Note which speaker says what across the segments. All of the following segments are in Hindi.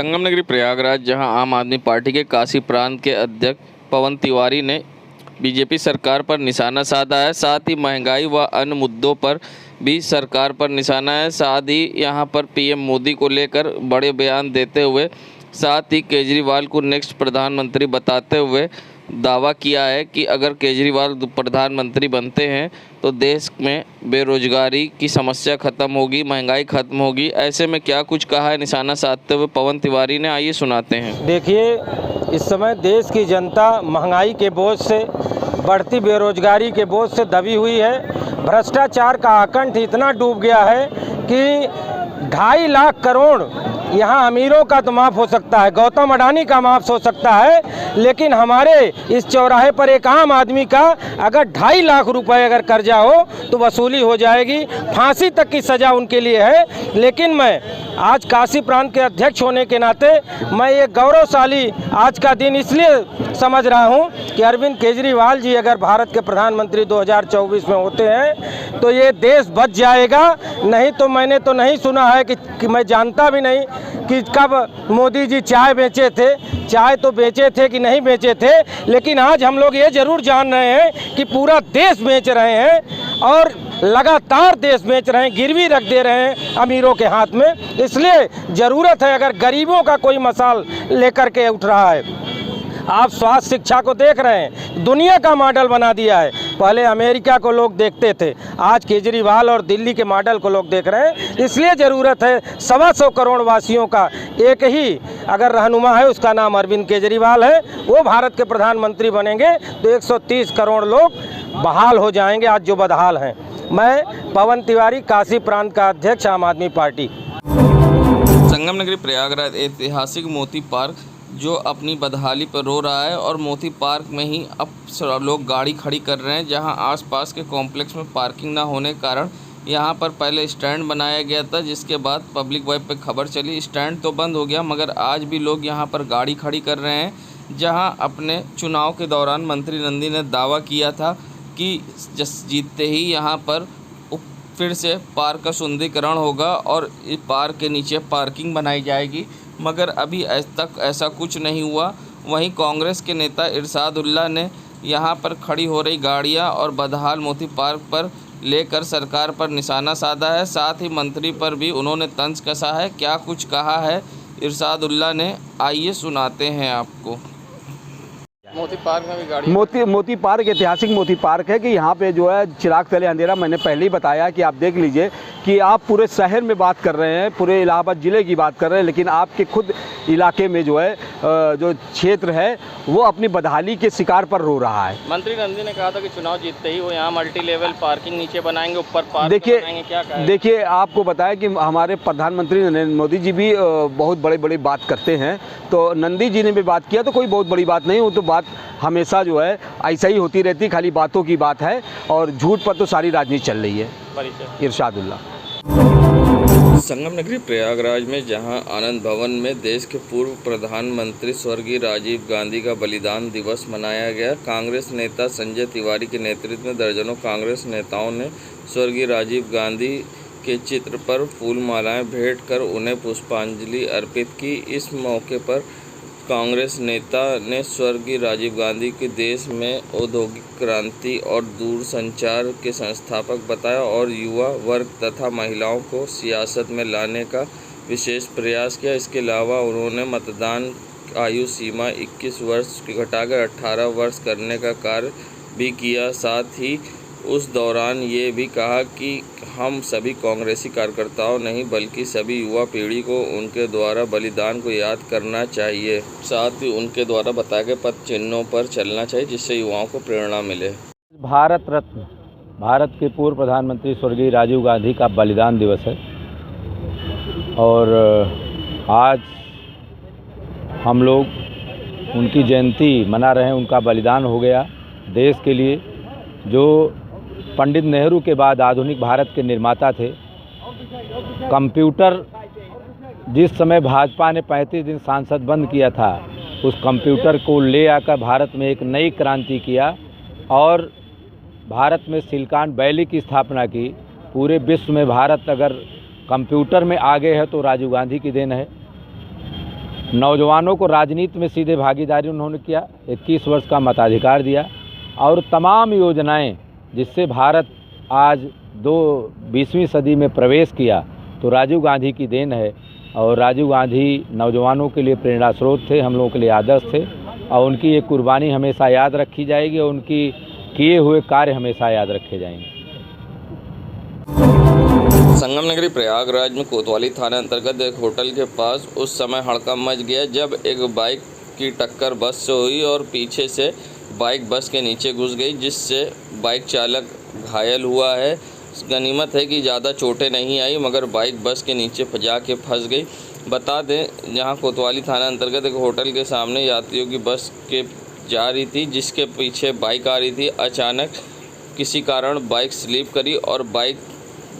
Speaker 1: संगम नगरी प्रयागराज, जहां आम आदमी पार्टी के काशी प्रांत के अध्यक्ष पवन तिवारी ने बीजेपी सरकार पर निशाना साधा है। साथ ही महंगाई व अन्य मुद्दों पर भी सरकार पर निशाना है। साथ ही यहां पर पीएम मोदी को लेकर बड़े बयान देते हुए, साथ ही केजरीवाल को नेक्स्ट प्रधानमंत्री बताते हुए दावा किया है कि अगर केजरीवाल प्रधानमंत्री बनते हैं तो देश में बेरोजगारी की समस्या खत्म होगी, महंगाई खत्म होगी। ऐसे में क्या कुछ कहा है निशाना साधते हुए पवन तिवारी ने, आइए सुनाते हैं।
Speaker 2: देखिए, इस समय देश की जनता महंगाई के बोझ से, बढ़ती बेरोजगारी के बोझ से दबी हुई है। भ्रष्टाचार का आकंठ इतना डूब गया है कि 2.5 लाख करोड़ यहाँ अमीरों का तो माफ़ हो सकता है, गौतम अडानी का माफ़ हो सकता है, लेकिन हमारे इस चौराहे पर एक आम आदमी का अगर 2.5 लाख रुपए अगर कर्जा हो तो वसूली हो जाएगी, फांसी तक की सज़ा उनके लिए है। लेकिन मैं आज काशी प्रांत के अध्यक्ष होने के नाते मैं ये गौरवशाली आज का दिन इसलिए समझ रहा हूँ कि अरविंद केजरीवाल जी अगर भारत के प्रधानमंत्री 2024 में होते हैं तो ये देश बच जाएगा। नहीं तो मैंने तो नहीं सुना है कि मैं जानता भी नहीं कि कब मोदी जी चाय बेचे थे, चाय तो बेचे थे कि नहीं बेचे थे, लेकिन आज हम लोग ये ज़रूर जान रहे हैं कि पूरा देश बेच रहे हैं और लगातार देश बेच रहे हैं, गिरवी रख दे रहे हैं अमीरों के हाथ में। इसलिए ज़रूरत है, अगर गरीबों का कोई मसाल लेकर के उठ रहा है, आप स्वास्थ्य शिक्षा को देख रहे हैं, दुनिया का मॉडल बना दिया है। पहले अमेरिका को लोग देखते थे, आज केजरीवाल और दिल्ली के मॉडल को लोग देख रहे हैं। इसलिए ज़रूरत है 125 करोड़ वासियों का एक ही अगर रहनुमा है, उसका नाम अरविंद केजरीवाल है। वो भारत के प्रधानमंत्री बनेंगे तो 130 करोड़ लोग बहाल हो जाएंगे, आज जो बदहाल हैं। मैं पवन तिवारी, काशी प्रांत का अध्यक्ष, आम आदमी पार्टी।
Speaker 1: संगम नगरी प्रयागराज ऐतिहासिक मोती पार्क जो अपनी बदहाली पर रो रहा है, और मोती पार्क में ही अब लोग गाड़ी खड़ी कर रहे हैं, जहां आसपास के कॉम्प्लेक्स में पार्किंग ना होने के कारण यहां पर पहले स्टैंड बनाया गया था, जिसके बाद पब्लिक वेब पे खबर चली स्टैंड तो बंद हो गया, मगर आज भी लोग यहां पर गाड़ी खड़ी कर रहे हैं। जहां अपने चुनाव के दौरान मंत्री नंदी ने दावा किया था कि जीतते ही यहाँ पर फिर से पार्क का सुंदरीकरण होगा और इस पार्क के नीचे पार्किंग बनाई जाएगी, मगर अभी तक ऐसा कुछ नहीं हुआ। वहीं कांग्रेस के नेता इरशादुल्लाह ने यहाँ पर खड़ी हो रही गाड़ियाँ और बदहाल मोती पार्क पर लेकर सरकार पर निशाना साधा है। साथ ही मंत्री पर भी उन्होंने तंज कसा है। क्या कुछ कहा है इरशादुल्लाह ने, आइए सुनाते हैं आपको। मोती पार्क में भी गाड़ी
Speaker 3: मोती पार्क ऐतिहासिक मोती पार्क है कि यहाँ पे जो है चिराग तले अंधेरा। मैंने पहले ही बताया कि आप देख लीजिए कि आप पूरे शहर में बात कर रहे हैं, पूरे इलाहाबाद ज़िले की बात कर रहे हैं, लेकिन आपके खुद इलाके में जो है जो क्षेत्र है वो अपनी बदहाली के शिकार पर रो रहा है।
Speaker 1: मंत्री नंदी ने कहा था कि चुनाव जीतते ही वो यहाँ मल्टी लेवल पार्किंग नीचे बनाएंगे, ऊपर पार्क बनाएंगे। क्या कहा?
Speaker 3: देखिए, आपको बताया कि हमारे प्रधानमंत्री नरेंद्र मोदी जी भी बहुत बड़ी बात करते हैं, तो नंदी जी ने भी बात किया तो कोई बहुत बड़ी बात नहीं। वो तो बात हमेशा जो है ऐसा ही होती रहती, खाली बातों की बात है और झूठ पर तो सारी राजनीति चल रही है। इरशादुल्लाह।
Speaker 1: संगम नगरी प्रयागराज में जहां आनंद भवन में देश के पूर्व प्रधानमंत्री स्वर्गीय राजीव गांधी का बलिदान दिवस मनाया गया। कांग्रेस नेता संजय तिवारी के नेतृत्व में दर्जनों कांग्रेस नेताओं ने स्वर्गीय राजीव गांधी के चित्र पर फूल मालाएं भेंट कर उन्हें पुष्पांजलि अर्पित की। इस मौके पर कांग्रेस नेता ने स्वर्गीय राजीव गांधी के देश में औद्योगिक क्रांति और दूरसंचार के संस्थापक बताया और युवा वर्ग तथा महिलाओं को सियासत में लाने का विशेष प्रयास किया। इसके अलावा उन्होंने मतदान आयु सीमा 21 वर्ष घटाकर 18 वर्ष करने का कार्य भी किया। साथ ही उस दौरान ये भी कहा कि हम सभी कांग्रेसी कार्यकर्ताओं नहीं बल्कि सभी युवा पीढ़ी को उनके द्वारा बलिदान को याद करना चाहिए। साथ ही उनके द्वारा बताए गए पथ चिन्हों पर चलना चाहिए, जिससे युवाओं को प्रेरणा मिले।
Speaker 4: भारत रत्न, भारत के पूर्व प्रधानमंत्री स्वर्गीय राजीव गांधी का बलिदान दिवस है और आज हम लोग उनकी जयंती मना रहे हैं। उनका बलिदान हो गया देश के लिए, जो पंडित नेहरू के बाद आधुनिक भारत के निर्माता थे। कंप्यूटर जिस समय भाजपा ने 35 दिन सांसद बंद किया था, उस कंप्यूटर को ले आकर भारत में एक नई क्रांति किया और भारत में सिलिकॉन वैली की स्थापना की। पूरे विश्व में भारत अगर कंप्यूटर में आगे है तो राजीव गांधी की देन है। नौजवानों को राजनीति में सीधे भागीदारी उन्होंने किया, 21 वर्ष का मताधिकार दिया और तमाम योजनाएं जिससे भारत आज 20वीं सदी में प्रवेश किया तो राजीव गांधी की देन है। और राजीव गांधी नौजवानों के लिए प्रेरणा स्रोत थे, हम लोगों के लिए आदर्श थे और उनकी ये कुर्बानी हमेशा याद रखी जाएगी और उनकी किए हुए कार्य हमेशा याद रखे जाएंगे।
Speaker 1: संगम नगरी प्रयागराज में कोतवाली थाना अंतर्गत एक होटल के पास उस समय हड़कंप मच गया जब एक बाइक की टक्कर बस से हुई और पीछे से बाइक बस के नीचे घुस गई, जिससे बाइक चालक घायल हुआ है। गनीमत है कि ज़्यादा चोटें नहीं आई, मगर बाइक बस के नीचे जाके फंस गई। बता दें, यहाँ कोतवाली थाना अंतर्गत एक होटल के सामने यात्रियों की बस के जा रही थी, जिसके पीछे बाइक आ रही थी। अचानक किसी कारण बाइक स्लिप करी और बाइक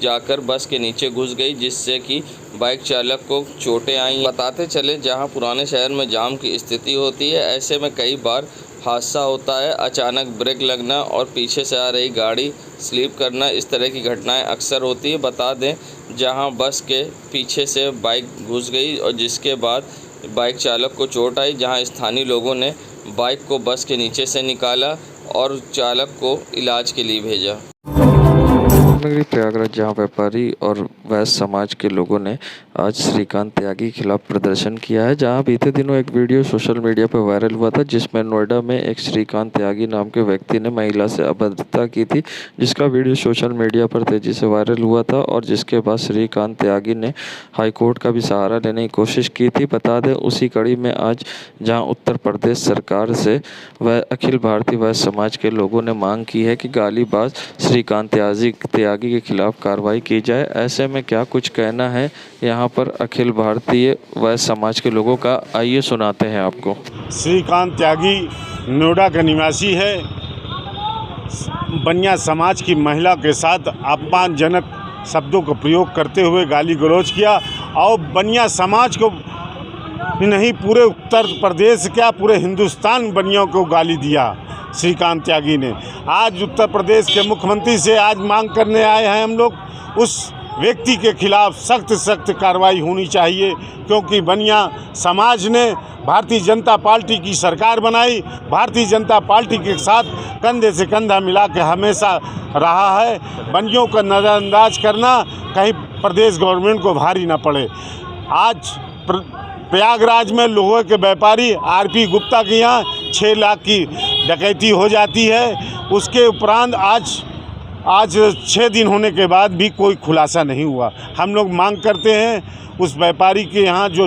Speaker 1: जाकर बस के नीचे घुस गई, जिससे कि बाइक चालक को चोटें आई। बताते चले, जहां पुराने शहर में जाम की स्थिति होती है, ऐसे में कई बार हादसा होता है। अचानक ब्रेक लगना और पीछे से आ रही गाड़ी स्लिप करना, इस तरह की घटनाएं अक्सर होती है। बता दें, जहां बस के पीछे से बाइक घुस गई और जिसके बाद बाइक चालक को चोट आई, जहां स्थानीय लोगों ने बाइक को बस के नीचे से निकाला और चालक को इलाज के लिए भेजा। नगरी प्रयागराज, जहां व्यापारी और वैश्य समाज के लोगों ने आज श्रीकांत त्यागी के खिलाफ प्रदर्शन किया है। जहां बीते दिनों एक वीडियो सोशल मीडिया पर वायरल हुआ था, जिसमें नोएडा में एक श्रीकांत त्यागी नाम के व्यक्ति ने महिला से अभद्रता की थी, जिसका वीडियो सोशल मीडिया पर तेजी से वायरल हुआ था और जिसके बाद श्रीकांत त्यागी ने हाईकोर्ट का भी सहारा लेने की कोशिश की थी। बता दें, उसी कड़ी में आज जहाँ उत्तर प्रदेश सरकार से व अखिल भारतीय वैश्य समाज के लोगों ने मांग की है कि गालीबाज श्रीकांत त्यागी के खिलाफ कार्रवाई की जाए। ऐसे में क्या कुछ कहना है यहाँ पर अखिल भारतीय वैश्य समाज के लोगों का, आइए सुनाते हैं आपको।
Speaker 5: श्रीकांत त्यागी नोएडा का निवासी है। बनिया समाज की महिला के साथ अपमानजनक शब्दों का प्रयोग करते हुए गाली गलौज किया और बनिया समाज को नहीं, पूरे उत्तर प्रदेश क्या पूरे हिंदुस्तान बनियों को गाली दिया श्रीकांत त्यागी ने। आज उत्तर प्रदेश के मुख्यमंत्री से आज मांग करने आए हैं हम लोग, उस व्यक्ति के खिलाफ सख्त कार्रवाई होनी चाहिए, क्योंकि बनिया समाज ने भारतीय जनता पार्टी की सरकार बनाई, भारतीय जनता पार्टी के साथ कंधे से कंधा मिला के हमेशा रहा है। बनियों का नज़रअंदाज करना कहीं प्रदेश गवर्नमेंट को भारी ना पड़े। आज प्रयागराज में लोहे के व्यापारी आरपी गुप्ता के यहाँ 6 लाख की डकैती हो जाती है। उसके उपरांत आज 6 दिन होने के बाद भी कोई खुलासा नहीं हुआ। हम लोग मांग करते हैं उस व्यापारी के यहाँ जो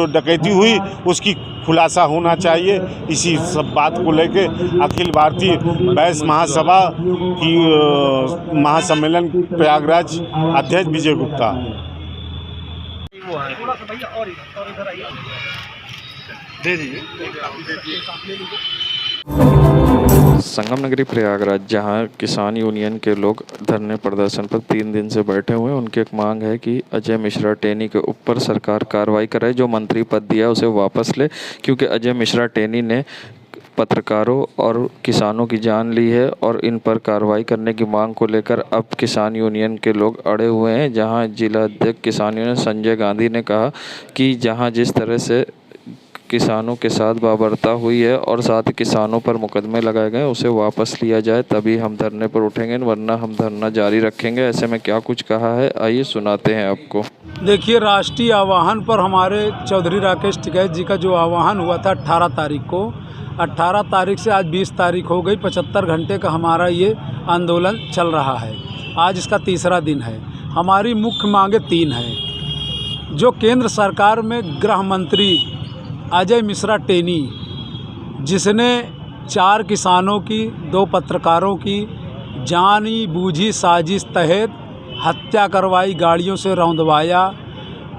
Speaker 5: डकैती हुई उसकी खुलासा होना चाहिए। इसी सब बात को लेके अखिल भारतीय वैश्य महासभा की महासम्मेलन प्रयागराज अध्यक्ष विजय गुप्ता। दे दीजिए।
Speaker 1: संगम नगरी प्रयागराज, जहां किसान यूनियन के लोग धरने प्रदर्शन पर 3 दिन से बैठे हुए हैं, उनकी एक मांग है कि अजय मिश्रा टेनी के ऊपर सरकार कार्रवाई करे, जो मंत्री पद दिया उसे वापस ले, क्योंकि अजय मिश्रा टेनी ने पत्रकारों और किसानों की जान ली है और इन पर कार्रवाई करने की मांग को लेकर अब किसान यूनियन के लोग अड़े हुए हैं। जहां जिला अध्यक्ष किसान यूनियन संजय गांधी ने कहा कि जहां जिस तरह से किसानों के साथ बर्बरता हुई है और साथ ही किसानों पर मुकदमे लगाए गए, उसे वापस लिया जाए, तभी हम धरने पर उठेंगे, वरना हम धरना जारी रखेंगे। ऐसे में क्या कुछ कहा है, आइए सुनाते हैं आपको।
Speaker 6: देखिए, राष्ट्रीय आह्वान पर हमारे चौधरी राकेश टिकैत जी का जो आह्वान हुआ था 18 तारीख को, 18 तारीख से आज 20 तारीख हो गई। 75 घंटे का हमारा ये आंदोलन चल रहा है। आज इसका 3रा दिन है। हमारी मुख्य मांगे 3 हैं। जो केंद्र सरकार में गृह मंत्री अजय मिश्रा टेनी, जिसने 4 किसानों की, 2 पत्रकारों की जानी बूझी साजिश तहत हत्या करवाई, गाड़ियों से रौंदवाया,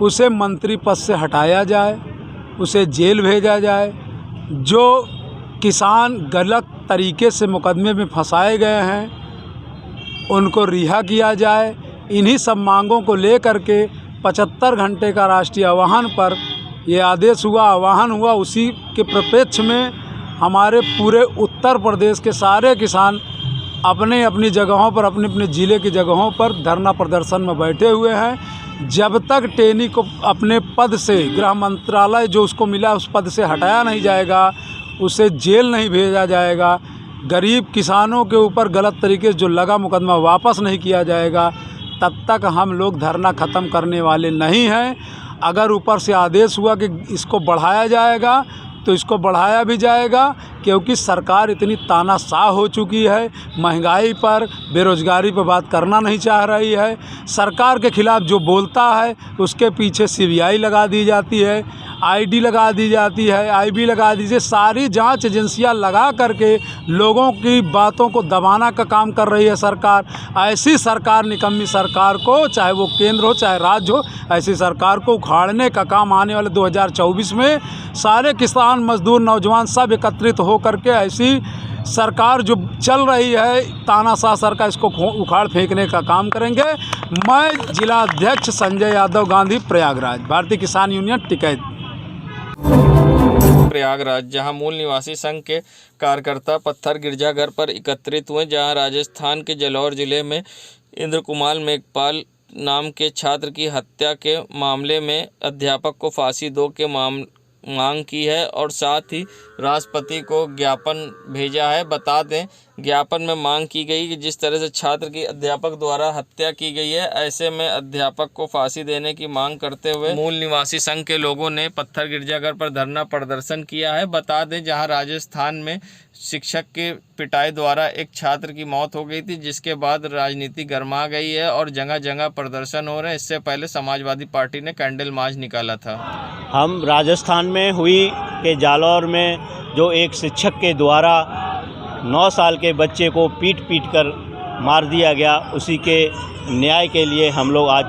Speaker 6: उसे मंत्री पद से हटाया जाए, उसे जेल भेजा जाए। जो किसान गलत तरीके से मुकदमे में फंसाए गए हैं उनको रिहा किया जाए। इन्हीं सब मांगों को लेकर के 75 घंटे का राष्ट्रीय आह्वान पर ये आदेश हुआ, आह्वान हुआ। उसी के प्रपेक्ष में हमारे पूरे उत्तर प्रदेश के सारे किसान अपने अपनी जगहों पर, अपने अपने ज़िले की जगहों पर धरना प्रदर्शन में बैठे हुए हैं। जब तक टेनी को अपने पद से, गृह मंत्रालय जो उसको मिला उस पद से हटाया नहीं जाएगा, उसे जेल नहीं भेजा जाएगा, गरीब किसानों के ऊपर गलत तरीके से जो लगा मुकदमा वापस नहीं किया जाएगा, तब तक हम लोग धरना ख़त्म करने वाले नहीं हैं। अगर ऊपर से आदेश हुआ कि इसको बढ़ाया जाएगा तो इसको बढ़ाया भी जाएगा, क्योंकि सरकार इतनी तानाशाह हो चुकी है, महंगाई पर, बेरोज़गारी पर बात करना नहीं चाह रही है। सरकार के ख़िलाफ़ जो बोलता है उसके पीछे CBI लगा दी जाती है, ID लगा दी जाती है, IB लगा दीजिए, सारी जांच एजेंसियां लगा करके लोगों की बातों को दबाना का काम कर रही है सरकार। ऐसी सरकार, निकम्मी सरकार को, चाहे वो केंद्र हो चाहे राज्य हो, ऐसी सरकार को उखाड़ने का काम आने वाले 2024 में सारे किसान, मजदूर, नौजवान सब एकत्रित हो करके ऐसी सरकार जो चल रही है तानाशाह सरकार, इसको उखाड़ फेंकने का काम करेंगे। मैं जिला अध्यक्ष संजय यादव गांधी, प्रयागराज, भारतीय किसान यूनियन टिकैत।
Speaker 1: प्रयागराज, जहां मूल निवासी संघ के कार्यकर्ता पत्थर गिरजाघर पर एकत्रित हुए, जहां राजस्थान के जालौर जिले में इंद्र कुमार मेघपाल नाम के छात्र की हत्या के मामले में अध्यापक को फांसी दो के मांग की है और साथ ही राष्ट्रपति को ज्ञापन भेजा है। बता दें, ज्ञापन में मांग की गई कि जिस तरह से छात्र की अध्यापक द्वारा हत्या की गई है, ऐसे में अध्यापक को फांसी देने की मांग करते हुए मूल निवासी संघ के लोगों ने पत्थर गिरजाघर पर धरना प्रदर्शन किया है। बता दें, जहां राजस्थान में शिक्षक के पिटाई द्वारा एक छात्र की मौत हो गई थी, जिसके बाद राजनीति गर्मा गई है और जगह जगह प्रदर्शन हो रहे हैं। इससे पहले समाजवादी पार्टी ने कैंडल मार्च निकाला था।
Speaker 7: हम राजस्थान में हुई कि जालौर में जो एक शिक्षक के द्वारा 9 साल के बच्चे को पीट कर मार दिया गया, उसी के न्याय के लिए हम लोग आज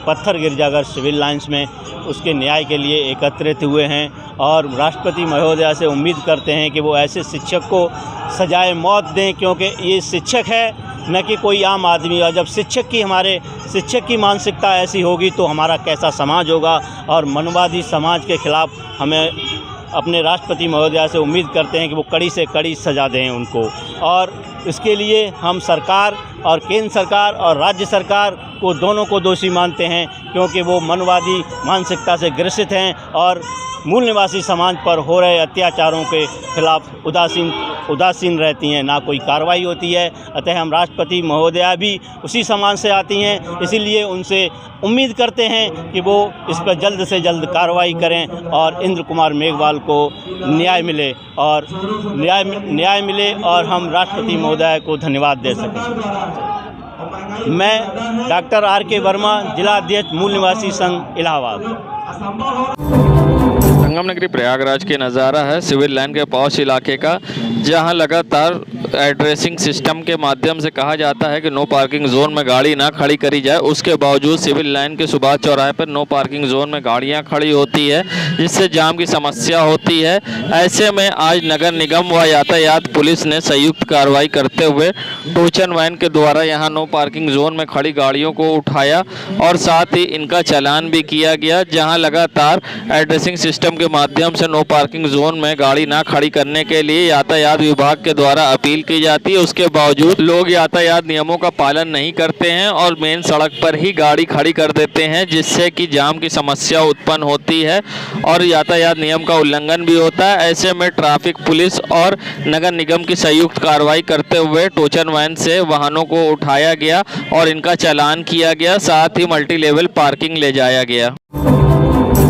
Speaker 7: पत्थर गिरजाघर सिविल लाइंस में उसके न्याय के लिए एकत्रित हुए हैं और राष्ट्रपति महोदया से उम्मीद करते हैं कि वो ऐसे शिक्षक को सजाए मौत दें, क्योंकि ये शिक्षक है, न कि कोई आम आदमी। और जब शिक्षक की मानसिकता ऐसी होगी तो हमारा कैसा समाज होगा। और मनवादी समाज के ख़िलाफ़ हमें अपने राष्ट्रपति महोदया से उम्मीद करते हैं कि वो कड़ी से कड़ी सज़ा दें उनको। और इसके लिए हम सरकार और केंद्र सरकार और राज्य सरकार को दोनों को दोषी मानते हैं, क्योंकि वो मनवादी मानसिकता से ग्रसित हैं और मूल निवासी समाज पर हो रहे अत्याचारों के खिलाफ उदासीन रहती हैं, ना कोई कार्रवाई होती है। अतः हम राष्ट्रपति महोदया भी उसी समाज से आती हैं, इसीलिए उनसे उम्मीद करते हैं कि वो इस पर जल्द से जल्द कार्रवाई करें और इंद्र कुमार मेघवाल को न्याय मिले और हम राष्ट्रपति महोदया को धन्यवाद दे सकें। मैं डॉक्टर R.K. वर्मा, जिला अध्यक्ष मूल निवासी संघ इलाहाबाद।
Speaker 1: संगम नगरी प्रयागराज के नज़ारा है सिविल लाइन के पौष इलाके का, जहां लगातार एड्रेसिंग सिस्टम के माध्यम से कहा जाता है कि नो पार्किंग जोन में गाड़ी ना खड़ी करी जाए। उसके बावजूद सिविल लाइन के सुभाष चौराहे पर नो पार्किंग जोन में गाड़ियां खड़ी होती है, जिससे जाम की समस्या होती है। ऐसे में आज नगर निगम व यातायात पुलिस ने संयुक्त कार्रवाई करते हुए टोचन वैन के द्वारा यहां नो पार्किंग जोन में खड़ी गाड़ियों को उठाया और साथ ही इनका चालान भी किया गया। जहां लगातार एड्रेसिंग सिस्टम के माध्यम से नो पार्किंग जोन में गाड़ी ना खड़ी करने के लिए यातायात विभाग के द्वारा अपील की जाती है, उसके बावजूद लोग यातायात नियमों का पालन नहीं करते हैं और मेन सड़क पर ही गाड़ी खड़ी कर देते हैं, जिससे कि जाम की समस्या उत्पन्न होती है और यातायात नियम का उल्लंघन भी होता है। ऐसे में ट्रैफिक पुलिस और नगर निगम की संयुक्त कार्रवाई करते हुए टोचन वैन से वाहनों को उठाया गया और इनका चालान किया गया, साथ ही मल्टी लेवल पार्किंग ले जाया गया।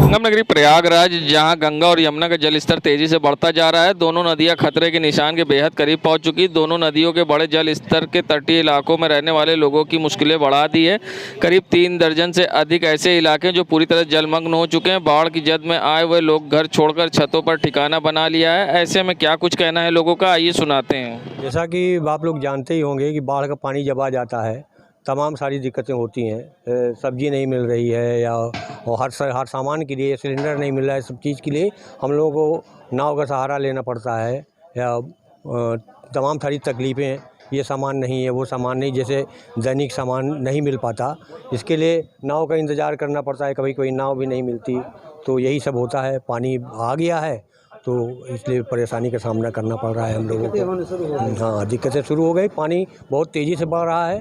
Speaker 1: संगम नगरी प्रयागराज, जहां गंगा और यमुना का जलस्तर तेजी से बढ़ता जा रहा है। दोनों नदियां खतरे के निशान के बेहद करीब पहुंच चुकी। दोनों नदियों के बड़े जल स्तर के तटीय इलाकों में रहने वाले लोगों की मुश्किलें बढ़ा दी है। करीब 3 दर्जन से अधिक ऐसे इलाके जो पूरी तरह जलमग्न हो चुके हैं। बाढ़ की जद में आए हुए लोग घर छोड़कर छतों पर ठिकाना बना लिया है। ऐसे में क्या कुछ कहना है लोगों का, आइए सुनाते हैं।
Speaker 8: जैसा कि आप लोग जानते ही होंगे कि बाढ़ का पानी जब आ जाता है तमाम सारी दिक्कतें होती हैं। सब्जी नहीं मिल रही है या हर सामान के लिए सिलेंडर नहीं मिल रहा है। सब चीज़ के लिए हम लोगों को नाव का सहारा लेना पड़ता है या तमाम सारी तकलीफ़ें, ये सामान नहीं है, वो सामान नहीं, जैसे दैनिक सामान नहीं मिल पाता, इसके लिए नाव का इंतज़ार करना पड़ता है। कभी कोई नाव भी नहीं मिलती, तो यही सब होता है। पानी आ गया है तो इसलिए परेशानी का सामना करना पड़ रहा है हम लोगों को। हाँ, दिक्कतें शुरू हो गई। पानी बहुत तेज़ी से बढ़ रहा है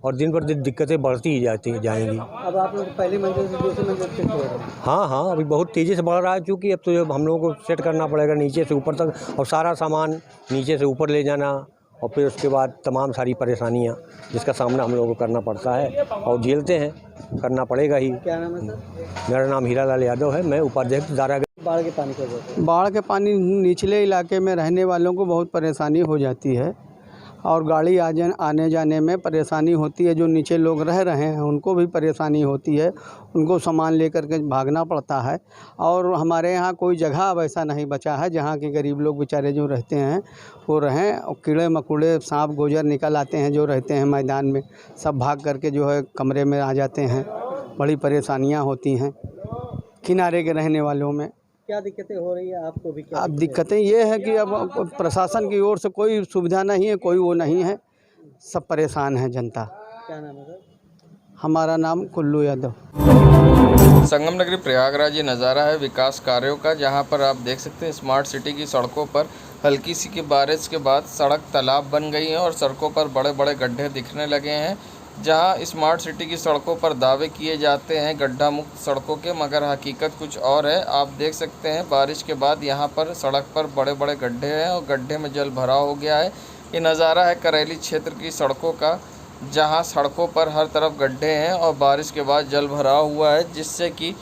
Speaker 8: और दिन पर दिन दिक्कतें बढ़ती ही जाएंगी।
Speaker 9: अब आप लोग पहली मंजिल से दूसरी मंजिल शिफ्ट हो रहे हैं?
Speaker 8: हाँ, अभी बहुत तेज़ी से बढ़ रहा है, चूँकि अब तो हम लोगों को सेट करना पड़ेगा नीचे से ऊपर तक, और सारा सामान नीचे से ऊपर ले जाना, और फिर उसके बाद तमाम सारी परेशानियाँ जिसका सामना हम लोगों को करना पड़ता है और झेलते हैं, करना पड़ेगा ही।
Speaker 9: क्या नाम है सर?
Speaker 8: मेरा नाम हीरालाल यादव है, मैं उपाध्यक्ष दारा।
Speaker 9: बाढ़ के पानी का वजह से?
Speaker 10: बाढ़ के पानी निचले इलाके में रहने वालों को बहुत परेशानी हो जाती है, और गाड़ी आने जाने में परेशानी होती है। जो नीचे लोग रह रहे हैं उनको भी परेशानी होती है, उनको सामान लेकर के भागना पड़ता है। और हमारे यहाँ कोई जगह अब ऐसा नहीं बचा है जहाँ के गरीब लोग बेचारे जो रहते हैं वो रहें। और कीड़े मकोड़े सांप गोजर निकल आते हैं जो रहते हैं मैदान में, सब भाग करके जो है कमरे में आ जाते हैं। बड़ी परेशानियाँ होती हैं किनारे के रहने वालों में।
Speaker 9: क्या दिक्कतें हो रही है आपको भी? क्या
Speaker 10: अब दिक्कतें ये है कि अब प्रशासन की ओर से कोई सुविधा नहीं है, कोई वो नहीं है, सब परेशान है जनता।
Speaker 9: क्या नाम है सर?
Speaker 10: हमारा नाम कुल्लू यादव।
Speaker 1: संगम नगरी प्रयागराज ये नज़ारा है विकास कार्यों का, जहां पर आप देख सकते हैं स्मार्ट सिटी की सड़कों पर हल्की सी की बारिश के बाद सड़क तालाब बन गई है और सड़कों पर बड़े बड़े गड्ढे दिखने लगे हैं। जहां स्मार्ट सिटी की सड़कों पर दावे किए जाते हैं गड्ढा मुक्त सड़कों के, मगर हकीकत कुछ और है। आप देख सकते हैं बारिश के बाद यहां पर सड़क पर बड़े बड़े गड्ढे हैं और गड्ढे में जल भराव हो गया है। ये नज़ारा है करेली क्षेत्र की सड़कों का, जहां सड़कों पर हर तरफ गड्ढे हैं और बारिश के बाद जल भराव हुआ है, जिससे कि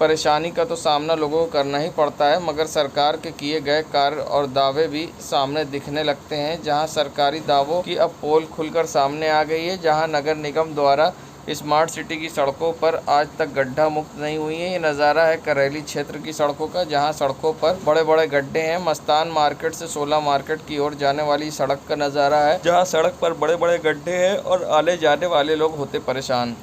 Speaker 1: परेशानी का तो सामना लोगों को करना ही पड़ता है, मगर सरकार के किए गए कार्य और दावे भी सामने दिखने लगते हैं। जहां सरकारी दावों की अब पोल खुलकर सामने आ गई है, जहां नगर निगम द्वारा स्मार्ट सिटी की सड़कों पर आज तक गड्ढा मुक्त नहीं हुई है। ये नज़ारा है करेली क्षेत्र की सड़कों का, जहां सड़कों पर बड़े बड़े गड्ढे हैं। मस्तान मार्केट से 16 मार्केट की ओर जाने वाली सड़क का नज़ारा है, जहां सड़क पर बड़े बड़े गड्ढे हैं और आने जाने वाले लोग होते परेशान।